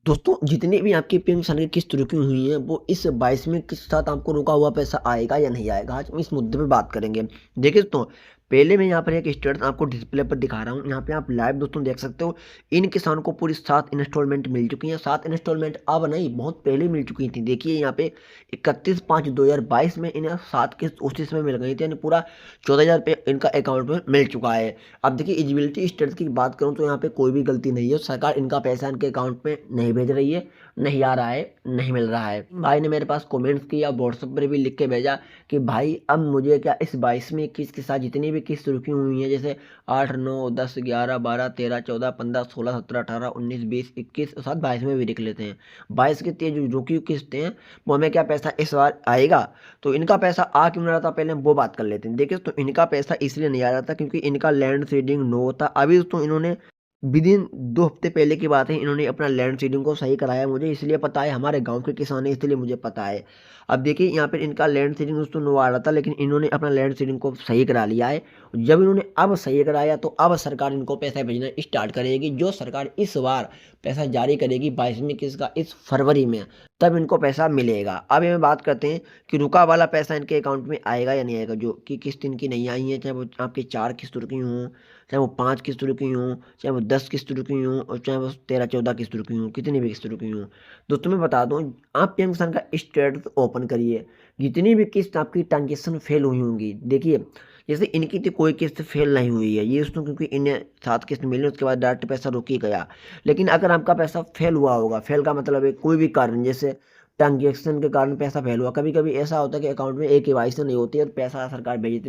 दोस्तों जितनी भी आपकी पेंशन की किस्त रुकी हुई है वो इस 22वें के साथ आपको रुका हुआ पैसा आएगा या नहीं आएगा, आज हम इस मुद्दे पे बात करेंगे। देखिए दोस्तों, पहले मैं यहाँ पर एक स्टेटस आपको डिस्प्ले पर दिखा रहा हूँ। यहाँ पे आप लाइव दोस्तों देख सकते हो। इन किसानों को पूरी 7 इंस्टॉलमेंट मिल चुकी हैं। 7 इंस्टॉलमेंट अब नहीं, बहुत पहले मिल चुकी थी। देखिए यहाँ पे 31/5/2022 में इन्हें 7 किस्त उसी समय मिल गई थी, यानी पूरा 14,000 रुपये इनका अकाउंट में मिल चुका है। अब देखिए एलिजिबिलिटी स्टेटस की बात करूँ तो यहाँ पे कोई भी गलती नहीं है। सरकार इनका पैसा इनके अकाउंट में नहीं भेज रही है, नहीं आ रहा है, नहीं मिल रहा है। भाई ने मेरे पास कमेंट्स किया, व्हाट्सएप पर भी लिख के भेजा कि भाई अब मुझे क्या इस 22वें किस्त के साथ जितनी भी किस्त रुकी हुई हैं, जैसे 8, 9, 10, 11, 12, 13, 14, 15, 16, 17, 18, 19, 20, 21 और साथ 22 में भी लिख लेते हैं। 22 की जो रुकी हुई किस्तें हैं वो हमें क्या पैसा इस बार आएगा। तो इनका पैसा आ क्यों नहीं रहा था, पहले हम वो बात कर लेते हैं। देखिए तो इनका पैसा इसलिए नहीं आ रहा था क्योंकि इनका लैंड सीडिंग नो था। अभी दोस्तों इन्होंने विदिन 2 हफ्ते पहले की बात है, इन्होंने अपना लैंड सीडिंग को सही कराया। मुझे इसलिए पता है, हमारे गांव के किसान हैं इसलिए मुझे पता है। अब देखिए यहाँ पर इनका लैंड सीडिंग दोस्तों नो आ रहा था, लेकिन इन्होंने अपना लैंड सीडिंग को सही करा लिया है। जब इन्होंने अब सही कराया तो अब सरकार इनको पैसा भेजना स्टार्ट करेगी। जो सरकार इस बार पैसा जारी करेगी 22वीं किस्त का इस फरवरी में, तब इनको पैसा मिलेगा। अब ये बात करते हैं कि रुका वाला पैसा इनके अकाउंट में आएगा या नहीं आएगा। जो कि किस्त इनकी नहीं आई है, चाहे वो आपकी 4 किस्त रुकी हों, चाहे वो 5 किस्त रुकी हों, चाहे वो 10 किस्त रुकी हों, और चाहे वो 13-14 किस्त रुकी हों, कितनी भी किस्त रुकी हों। दोस्तों मैं बता दूं, आप पीएम किसान का स्टेटस ओपन करिए, जितनी भी किस्त आपकी ट्रांजेक्शन फेल हुई होंगी, देखिए जैसे इनकी तो कोई किस्त फेल नहीं हुई है ये दोस्तों, क्योंकि इन्हें 7 किस्त मिली उसके बाद डायरेक्ट पैसा रुक ही गया। लेकिन अगर आपका पैसा फेल हुआ होगा, फेल का मतलब है कोई भी कारण, जैसे ट्रांजेक्शन के कारण पैसा फेल हुआ। कभी कभी ऐसा होता है कि अकाउंट में एक केवाईसी नहीं होती है और पैसा सरकार भेजती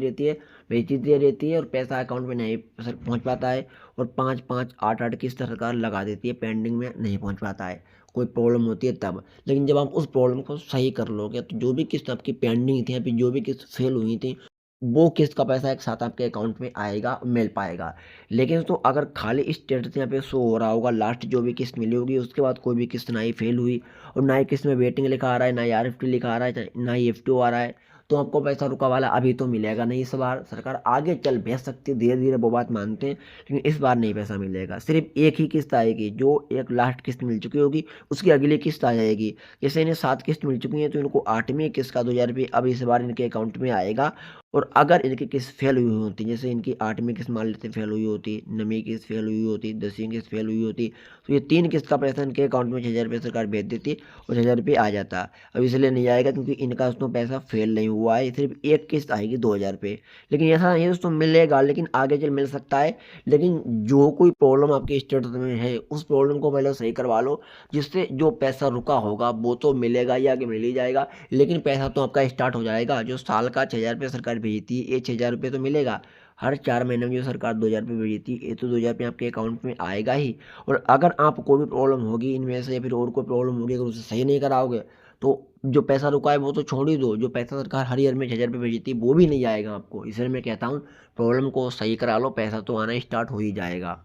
रहती है और पैसा अकाउंट में नहीं पहुंच पाता है। और 5-5, 8-8 किस्त सरकार लगा देती है, पेंडिंग में नहीं पहुंच पाता है, कोई प्रॉब्लम होती है तब। लेकिन जब आप उस प्रॉब्लम को सही कर लोगे तो जो भी किस्त आपकी पेंडिंग थी या फिर जो भी किस्त फेल हुई थी, वो किस्त का पैसा एक साथ आपके अकाउंट में आएगा, मिल पाएगा। लेकिन तो अगर खाली स्टेटस यहाँ पे शो हो रहा होगा, लास्ट जो भी किस्त मिली होगी उसके बाद कोई भी किस्त ना ही फेल हुई और ना ही किस्त में वेटिंग लिखा आ रहा है, ना ही आरएफटी लिखा आ रहा है, ना ही एफटीओ आ रहा है, तो आपको पैसा रुका वाला अभी तो मिलेगा नहीं। इस बार सरकार आगे चल भेज सकती है धीरे धीरे, वो बात मानते हैं, लेकिन इस बार नहीं पैसा मिलेगा। सिर्फ एक ही किस्त आएगी, जो एक लास्ट किस्त मिल चुकी होगी उसकी अगली किस्त आ जाएगी। जैसे इन्हें 7 किस्त मिल चुकी हैं तो इनको 8वीं किस्त का 2,000 रुपये अब इस बार इनके अकाउंट में आएगा। और अगर इनकी किस्त फेल हुई होती, जैसे इनकी 8वीं किस्त मान लेते फेल हुई होती, 9वीं किस्त फेल हुई होती, 10वीं किस्त फेल हुई होती, तो ये 3 किस्त का पैसा इनके अकाउंट में 6,000 रुपये सरकार भेज देती और 6,000 रुपये आ जाता। अब इसलिए नहीं आएगा क्योंकि इनका दोस्तों पैसा फेल नहीं हुआ है, सिर्फ एक किस्त आएगी 2,000 रुपये। लेकिन ऐसा नहीं है दोस्तों मिलेगा, लेकिन आगे चल मिल सकता है। लेकिन जो कोई प्रॉब्लम आपके स्टेटस में है उस प्रॉब्लम को पहले सही करवा लो, जिससे जो पैसा रुका होगा वो तो मिलेगा ही, आगे मिल ही जाएगा। लेकिन पैसा तो आपका स्टार्ट हो जाएगा। जो साल का 6,000 रुपये सरकार भेजती है, ये 6,000 रुपये तो मिलेगा। हर 4 महीने में जो सरकार 2,000 रुपये भेजती है, ये तो 2,000 रुपये आपके अकाउंट में आएगा ही। और अगर आप कोई भी प्रॉब्लम होगी इनमें से या फिर और कोई प्रॉब्लम होगी, अगर उसे सही नहीं कराओगे तो जो पैसा रुका है वो तो छोड़ ही दो, जो पैसा सरकार हर ईयर में 6,000 रुपये भेजती है वो भी नहीं आएगा आपको। इसलिए मैं कहता हूँ प्रॉब्लम को सही करा लो, पैसा तो आना स्टार्ट हो ही जाएगा।